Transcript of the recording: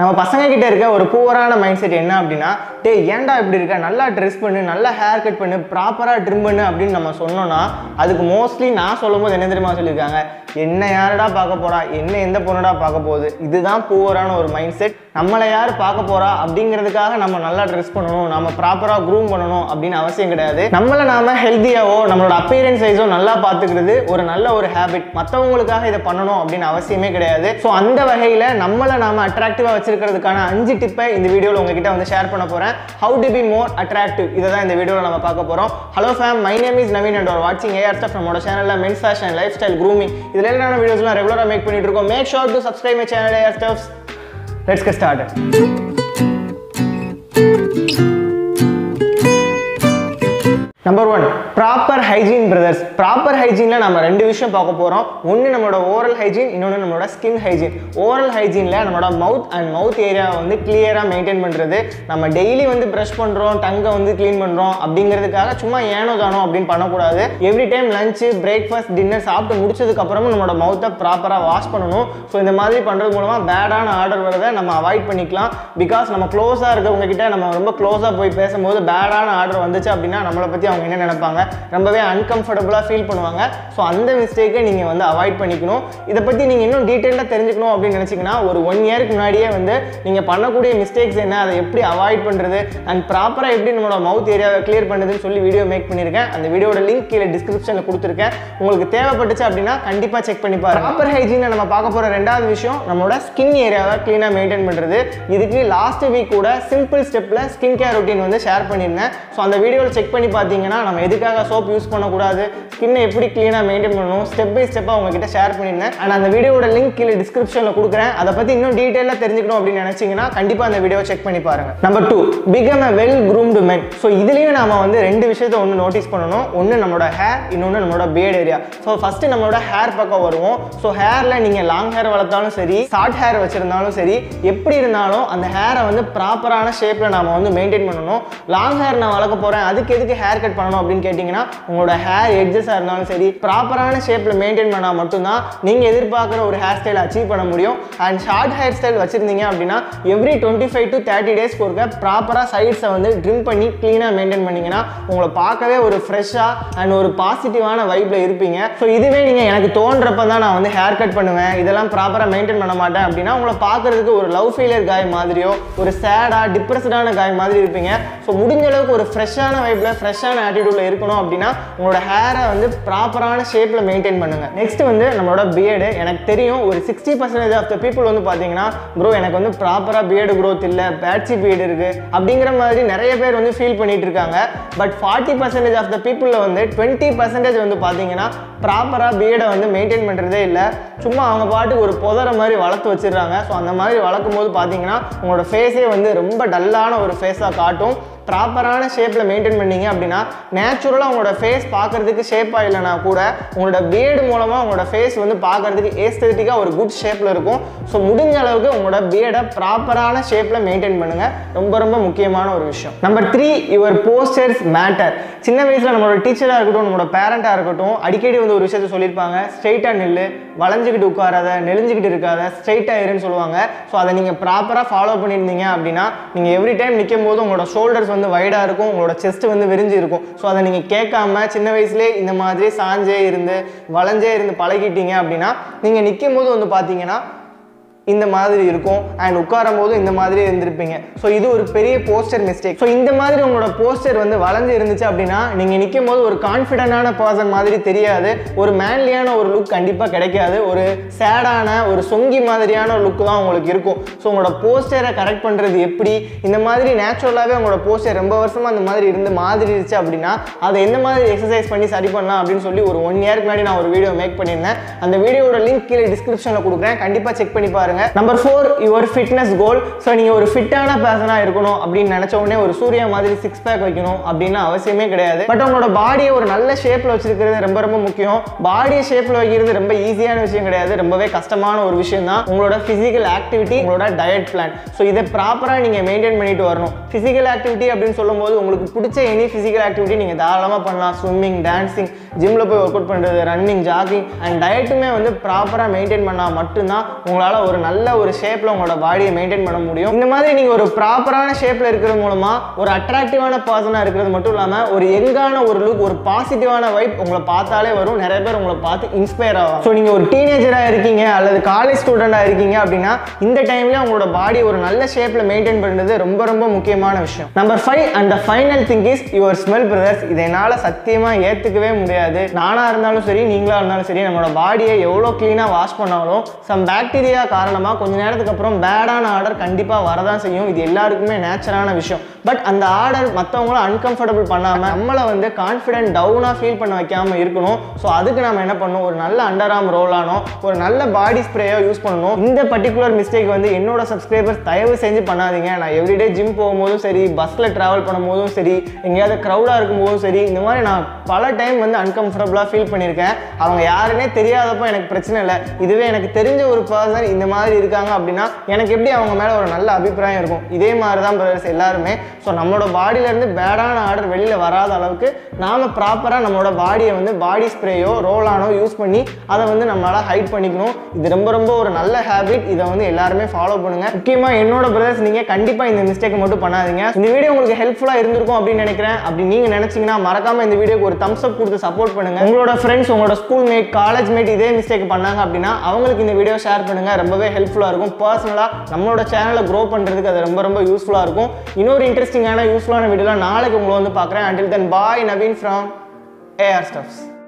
நம்ம பசங்க கிட்ட இருக்க ஒரு பூவரான மைண்ட் செட் என்ன அப்படின்னா, டே ஏன்டா இப்படி இருக்க, நல்லா ட்ரெஸ் பண்ணு, நல்லா ஹேர் கட் பண்ணு, ப்ராப்பராக ட்ரிம் பண்ணு அப்படின்னு நம்ம சொன்னோன்னா அதுக்கு மோஸ்ட்லி நான் சொல்லும் போது என்ன தெரியுமா சொல்லியிருக்காங்க, என்ன யாருடா பார்க்க போறா, என்ன எந்த பொண்ணுடா பார்க்க போகுது. இதுதான் பூவரான ஒரு மைண்ட் செட். நம்மளை யார் பார்க்க போறா அப்படிங்கிறதுக்காக நம்ம நல்லா ட்ரெஸ் பண்ணணும், நம்ம ப்ராப்பராக க்ரூம் பண்ணணும் அப்படின்னு அவசியம் கிடையாது. நம்மளை நாம ஹெல்த்தியாவோ நம்மளோட அப்பீரன்ஸ் வைஸோ நல்லா பார்த்துக்கிறது ஒரு நல்ல ஒரு ஹேபிட். மற்றவங்களுக்காக இதை பண்ணணும் அப்படின்னு அவசியமே கிடையாது. ஸோ அந்த வகையில் நம்மளை நாம அட்ராக்டிவாக வச்சிருக்கிறதுக்கான 5 டிப்பை இந்த வீடியோவில் உங்ககிட்ட வந்து ஷேர் பண்ண போறேன். How to be more attractive, இதை தான் இந்த வீடியோவில் நம்ம பார்க்க போறோம். Hello fam, my name is Naveen and வாட்சிங் AR Stuff. நம்மளோட சேனலில் men's fashion, lifestyle, grooming இதில் என்னென்ன வீடியோஸ்லாம் ரெகுலராக மேக் பண்ணிட்டு இருக்கோம். Make sure to subscribe my channel AR Stuff. Let's get started. Number 1, proper hygiene brothers. Proper hygiene நம்ம ரெண்டு விஷயம் பார்க்க போறோம். ஒன்னு நம்மளோட oral hygiene, இன்னொன்னு நம்மளோட skin hygiene. Oral hygieneல நம்மளோட mouth and mouth area வந்து கிளியரா மெயின்டைன் பண்றது. நம்ம டெய்லி வந்து பிரஷ் பண்றோம், டங்கை வந்து க்ளீன் பண்றோம் அப்படிங்கிறதுக்காக சும்மா ஏனோ தானோ அப்படின்னு பண்ணக்கூடாது. Every time lunch, breakfast, dinner சாப்பிட்டு முடிச்சதுக்கு அப்புறமும் நம்மளோட மவுத்தை ப்ராப்பரா வாஷ் பண்ணணும். ஸோ இந்த மாதிரி பண்றது மூலமா பேடான ஆர்டர் வரதை நம்ம அவாய்ட் பண்ணிக்கலாம். பிகாஸ் நம்ம க்ளோஸா இருக்கவங்க கிட்ட நம்ம ரொம்ப க்ளோஸா போய் பேசும்போது பேடான ஆர்டர் வந்துச்சு அப்படின்னா நம்மளை பத்தி அவங்க என்ன நினைப்பாங்க, ரொம்பவே அன்கம்ஃபர்டபுளாக ஃபீல் பண்ணுவாங்க. ஸோ அந்த மிஸ்டேக்கை நீங்கள் வந்து அவாய்ட் பண்ணிக்கணும். இதை பற்றி நீங்கள் இன்னும் டீட்டெயிலாக தெரிஞ்சுக்கணும் அப்படின்னு நினச்சிங்கன்னா ஒரு 1 இயருக்கு முன்னாடியே வந்து நீங்கள் பண்ணக்கூடிய மிஸ்டேக்ஸ் என்ன, அதை எப்படி அவாய்ட் பண்ணுறது அண்ட் ப்ராப்பராக எப்படி நம்மளோட மவுத் ஏரியாவை கிளியர் பண்ணுறதுன்னு சொல்லி வீடியோ மேக் பண்ணியிருக்கேன். அந்த வீடியோட லிங்க் கீழே டிஸ்கிரிப்ஷனில் கொடுத்துருக்கேன். உங்களுக்கு தேவைப்பட்டுச்சு அப்படின்னா கண்டிப்பாக செக் பண்ணி பாருங்க. ப்ராப்பர் ஹைஜீனை நம்ம பார்க்க போகிற ரெண்டாவது விஷயம் நம்மளோட ஸ்கின் ஏரியாவை க்ளீனாக மெயின்டைன் பண்ணுறது. இதுக்கு லாஸ்ட் வீக் கூட சிம்பிள் ஸ்டெப்பில் ஸ்கின் கேர் ரொட்டீன் வந்து ஷேர் பண்ணியிருந்தேன். ஸோ அந்த வீடியோவில் செக் பண்ணி பார்த்தீங்கன்னா நம்ம எதுக்காக சோப் யூஸ் பண்ணக்கூடாது, ஸ்கின்னை எப்படி க்ளீனாக மெயின்டைன் பண்ணணும், ஸ்டெப் பை ஸ்டெப்பாக உங்ககிட்ட ஷேர் பண்ணியிருந்தேன். அண்ட் அந்த வீடியோட லிங்க் கீழே டிஸ்கிரிப்ஷனில் கொடுக்குறேன். அதை பற்றி இன்னும் டீட்டெயிலாக தெரிஞ்சுக்கணும் அப்படின்னு நினச்சிங்கன்னா கண்டிப்பாக அந்த வீடியோ செக் பண்ணி பாருங்கள். Number 2, become a well groomed men. So இதுலேயும் நம்ம வந்து 2 விஷயத்தை ஒன்று நோட்டீஸ் பண்ணணும். ஒன்று நம்மளோட ஹேர், இன்னொன்று நம்மளோட பியர்ட் ஏரியா. ஸோ ஃபஸ்ட்டு நம்மளோட ஹேர் பக்கம் வருவோம். ஸோ ஹேரில் நீங்கள் லாங் ஹேர் வளர்த்தாலும் சரி, ஷார்ட் ஹேர் வச்சுருந்தாலும் சரி, எப்படி இருந்தாலும் அந்த ஹேரை வந்து ப்ராப்பரான ஷேப்பில் நாம் வந்து மெயின்டைன் பண்ணணும். லாங் ஹேர் நான் வளர்க்க போகிறேன், அதுக்கு எதுக்கு ஹேர் கட் பண்ணணும் அப்படின்னு கேட்டிங்கன்னா உங்களோட ஹேர் எட்ஜஸாக இருந்தாலும் சரி ப்ராப்பரான ஷேப்பில் மெயின்டைன் பண்ணால் மட்டும்தான் நீங்கள் எதிர்பார்க்குற ஒரு ஹேர் ஸ்டைல் அச்சீவ் பண்ண முடியும். அண்ட் ஷார்ட் ஹேர் ஸ்டைல் வச்சுருந்தீங்க அப்படின்னா எவ்ரி 25 to 30 டேஸ்க்கு ஒருக்க ப்ராப்பராக சைட்ஸை வந்து ட்ரிம் பண்ணி க்ளீனாக மெயின்டைன் பண்ணிங்கன்னா உங்களை பார்க்கவே ஒரு ஃப்ரெஷ்ஷாக அண்ட் ஒரு பாசிட்டிவான வைப்பில் இருப்பீங்க. ஸோ இதுவே நீங்கள் எனக்கு தோன்றப்ப தான் நான் வந்து ஹேர் கட் பண்ணுவேன், இதெல்லாம் ப்ராப்பராக மெயின்டைன் பண்ண மாட்டேன் அப்படின்னா உங்களை பார்க்குறதுக்கு ஒரு லவ் ஃபெயிலியர் காய் மாதிரியோ ஒரு சேடாக டிப்ரெஸ்டான காய் மாதிரி இருப்பீங்க. ஸோ முடிஞ்ச அளவுக்கு ஒரு ஃப்ரெஷ்ஷான வைப்பில் ஃப்ரெஷ்ஷான ஆட்டிடியூடில் இருக்கணும் அப்படின்னா உங்களோட ஹேரை வந்து ப்ராப்பரான ஷேப்பில் மெயின்டைன் பண்ணுங்க. நெக்ஸ்ட் வந்து நம்மளோட பியர்டு. எனக்கு தெரியும் ஒரு 60% ஆஃப் த பீப்புள் வந்து பார்த்தீங்கன்னா ப்ரோ எனக்கு வந்து ப்ராப்பராக பியர்டு க்ரோத் இல்லை, பேட்சி பியர்டு இருக்குது அப்படிங்கிற மாதிரி நிறைய பேர் வந்து ஃபீல் பண்ணிட்டு இருக்காங்க. பட் 40% ஆஃப் த பீப்புளில் வந்து 20% வந்து பார்த்தீங்கன்னா ப்ராப்பராக பியர்டை வந்து மெயின்டைன் பண்ணுறதே இல்லை. சும்மா அவங்க பாட்டுக்கு ஒரு புதற மாதிரி வளர்த்து வச்சிடுறாங்க. ஸோ அந்த மாதிரி வளர்க்கும் போது பார்த்தீங்கன்னா உங்களோட ஃபேஸே வந்து ரொம்ப டல்லான ஒரு ஃபேஸாக காட்டும். ப்ராப்பரான ஷேப்பில் மெயின்டைன் பண்ணீங்க அப்படின்னா நேச்சுரலாக உங்களோட ஃபேஸ் பார்க்குறதுக்கு ஷேப்பாக இல்லைனா கூட உங்களோட பியர்டு மூலமாக உங்களோட ஃபேஸ் வந்து பார்க்குறதுக்கு ஏஸ்தெட்டிக்காக ஒரு குட் ஷேப்பில் இருக்கும். ஸோ முடிஞ்ச அளவுக்கு உங்களோட பியர்டை ப்ராப்பரான ஷேப்பில் மெயின்டைன் பண்ணுங்கள். ரொம்ப ரொம்ப முக்கியமான ஒரு விஷயம். Number 3, your posters matter. சின்ன வயசில் நம்மளோட டீச்சராக இருக்கட்டும், நம்மளோட பேரண்ட்டாக இருக்கட்டும், அடிக்கடி வந்து ஒரு விஷயத்த சொல்லியிருப்பாங்க, ஸ்ட்ரெயிட்டாக நில்லு, வளைஞ்சிக்கிட்டு உட்காராத, நெளிஞ்சிக்கிட்டு இருக்காத, ஸ்ட்ரெயிட்டாக இருன்னு சொல்லுவாங்க. ஸோ அதை நீங்கள் ப்ராப்பராக ஃபாலோ பண்ணியிருந்தீங்க அப்படின்னா நீங்கள் எவ்ரி டைம் நிற்கும் போது உங்களோட ஷோல்டர்ஸ் வந்து வைடாக இருக்கும், உங்களோட செஸ்ட் வந்து விரிஞ்சு இருக்கும். ஸோ அதை நீங்கள் கேட்காம சின்ன வயசுலேயே இந்த மாதிரி சாஞ்சே இருந்து வளைஞ்சே இருந்து பழகிட்டீங்க அப்படின்னா நீங்கள் நிற்கும் போது வந்து பார்த்தீங்கன்னா இந்த மாதிரி இருக்கும் அண்ட் உட்காரும் போது இந்த மாதிரி இருந்திருப்பீங்க. ஸோ இது ஒரு பெரிய போஸ்டர் மிஸ்டேக். ஸோ இந்த மாதிரி உங்களோட போஸ்டர் வந்து வளைஞ்சு இருந்துச்சு அப்படின்னா நீங்கள் நிற்கும் போது ஒரு கான்ஃபிடென்டான பர்சன் மாதிரி தெரியாது, ஒரு மேன்லியான ஒரு லுக் கண்டிப்பாக கிடைக்காது, ஒரு சேடான ஒரு சொங்கி மாதிரியான லுக் தான் உங்களுக்கு இருக்கும். ஸோ உங்களோட போஸ்டரை கரெக்ட் பண்ணுறது எப்படி, இந்த மாதிரி நேச்சுரலாகவே உங்களோட போஸ்டர் ரொம்ப வருஷமாக அந்த மாதிரி இருந்து மாதிரிடுச்சு அப்படின்னா அதை எந்த மாதிரி எக்ஸசைஸ் பண்ணி சரி பண்ணலாம் அப்படின்னு சொல்லி ஒரு 1 இயருக்கு முன்னாடி நான் ஒரு வீடியோ மேக் பண்ணியிருந்தேன். அந்த வீடியோட லிங்க் கீழே டிஸ்கிரிப்ஷனில் கொடுக்குறேன், கண்டிப்பாக செக் பண்ணி பாருங்க. Number 4, your fitness goal. So நீங்கள் ஒரு ஃபிட்டான பர்சனாக இருக்கணும் அப்படின்னு நினச்ச உடனே ஒரு சூர்யா மாதிரி 6 பேக் வைக்கணும் அப்படின்னு அவசியமே கிடையாது. பட் உங்களோட பாடியை ஒரு நல்ல ஷேப்பில் வச்சிருக்கிறது ரொம்ப ரொம்ப முக்கியம். பாடியை ஷேப்பில் வைக்கிறது ரொம்ப ஈஸியான விஷயம் கிடையாது, ரொம்பவே கஷ்டமான ஒரு விஷயம் தான். உங்களோட ஃபிசிக்கல் ஆக்டிவிட்டி, உங்களோட டயட் பிளான், ஸோ இதை ப்ராப்பராக நீங்கள் மெயின்டைன் பண்ணிட்டு வரணும். ஃபிசிக்கல் ஆக்டிவிட்டி அப்படின்னு சொல்லும்போது உங்களுக்கு பிடிச்ச எனி ஃபிசிக்கல் ஆக்டிவிட்டி நீங்கள் தாராளமாக பண்ணலாம். ஸ்விம்மிங், டான்சிங், ஜிம்மில் போய் ஒர்க் அவுட் பண்ணுறது, ரன்னிங், ஜாகிங் அண்ட் டயட்டுமே வந்து ப்ராப்பராக மெயின்டைன் பண்ணால் மட்டும்தான் உங்களால் ஒரு நல்ல ஒரு ஷேப்ல உங்களோட பாடியை மெயின்டைன் பண்ண முடியும். இந்த மாதிரி நீங்க ஒரு ப்ராப்பரான ஷேப்ல இருக்கிறது மூலமா ஒரு அட்ராக்டிவான பர்சனா இருக்கிறது மட்டும் இல்லாம ஒரு யங்கான ஒரு லுக், ஒரு பாசிட்டிவான வைப் உங்களை பார்த்தாலே வரும். நிறைய பேர் உங்களை பார்த்து இன்ஸ்பயர் ஆகும். ஸோ நீங்க ஒரு டீனேஜரா இருக்கீங்க அல்லது காலேஜ் ஸ்டூடெண்டா இருக்கீங்க அப்படின்னா இந்த டைம்ல உங்களோட பாடி ஒரு நல்ல ஷேப்ல மெயின்டைன் பண்றது ரொம்ப ரொம்ப முக்கியமான விஷயம். Number 5 and the final thing is your smell brothers. இதை என்னால சத்தியமா ஏத்துக்கவே முடியாது. நானா இருந்தாலும் சரி, நீங்களா இருந்தாலும் சரி, நம்மளோட பாடியை எவ்வளோ கிளீனா வாஷ் பண்ணாலும் சம் பாக்டீரியா காரணமா கொஞ்ச நேரத்துக்கு அப்புறம் பேடான ஆர்டர் கண்டிப்பா வரதான் செய்யும். இது எல்லாருக்குமே நேச்சரான விஷயம். பட் அந்த ஆர்டர் மற்றவங்கள அன்கம்ஃபர்டபுள் பண்ணாம நம்மளை வந்து கான்ஃபிடென்ட் டவுனா ஃபீல் பண்ண வைக்காம இருக்கணும். ஸோ அதுக்கு நம்ம என்ன பண்ணணும், ஒரு நல்ல அண்டர் ஆர்ம் ரோல் ஆனோம், ஒரு நல்ல பாடி ஸ்ப்ரேயோ யூஸ் பண்ணணும். இந்த பர்டிகுலர் மிஸ்டேக் வந்து என்னோட சப்ஸ்கிரைபர்ஸ் தயவு செஞ்சு பண்ணாதீங்க. நான் எவ்ரிடே ஜிம் போகும்போதும் சரி, பஸ்ல டிராவல் பண்ணும்போதும் சரி, எங்கேயாவது க்ரௌடா இருக்கும்போதும் சரி, இந்த மாதிரி நான் பல டைம் வந்து அன்கம்ஃபர்டபுளா ஃபீல் பண்ணியிருக்கேன். அவங்க யாருன்னே தெரியாதப்போ எனக்கு பிரச்சனை இல்லை. இதுவே எனக்கு தெரிஞ்ச ஒரு பர்சன் இந்த மாதிரி இருக்காங்க அப்படின்னா எனக்கு எப்படி அவங்க மேலே ஒரு நல்ல அபிப்பிராயம் இருக்கும். இதே மாதிரி தான் பிரதர்ஸ் எல்லாருமே. ஸோ நம்மளோட பாடியிலேருந்து பேடான ஆர்டர் வெளியில் வராத அளவுக்கு நாம் ப்ராப்பராக நம்மளோட பாடியை வந்து பாடி ஸ்ப்ரேயோ ரோலானோ யூஸ் பண்ணி அதை வந்து நம்மளால் ஹைட் பண்ணிக்கணும். இது ரொம்ப ரொம்ப ஒரு நல்ல ஹேபிட். இதை வந்து எல்லாருமே ஃபாலோ பண்ணுங்க. முக்கியமாக என்னோட பிரதர்ஸ் நீங்கள் கண்டிப்பாக இந்த மிஸ்டேக்கை மட்டும் பண்ணாதீங்க. இந்த வீடியோ உங்களுக்கு ஹெல்ப்ஃபுல்லாக இருந்திருக்கும் அப்படின்னு நினைக்கிறேன். அப்படி நீங்கள் நினச்சிங்கன்னா மறக்காமல் இந்த வீடியோக்கு ஒரு தம்ஸ் அப் கொடுத்து சப்போர்ட் பண்ணுங்க. உங்களோட ஃப்ரெண்ட்ஸ், உங்களோட ஸ்கூல் மேட், காலேஜ் மேட் இதே மிஸ்டேக் பண்ணாங்க அப்படின்னா அவங்களுக்கு இந்த வீடியோ ஷேர் பண்ணுங்க. ரொம்பவே ஹெல்ப்ஃபுல்லாக இருக்கும். பர்சனலாக நம்மளோட சேனலை க்ரோ பண்ணுறதுக்கு அது ரொம்ப ரொம்ப யூஸ்ஃபுல்லாக இருக்கும். இன்னொரு இன்ட்ரெஸ்டிங்கான யூஸ்ஃபுல்லான வீடியோலாம் நாளைக்கு உங்களை வந்து பார்க்குறேன். Until then, bye. Naveen from STUFFZ.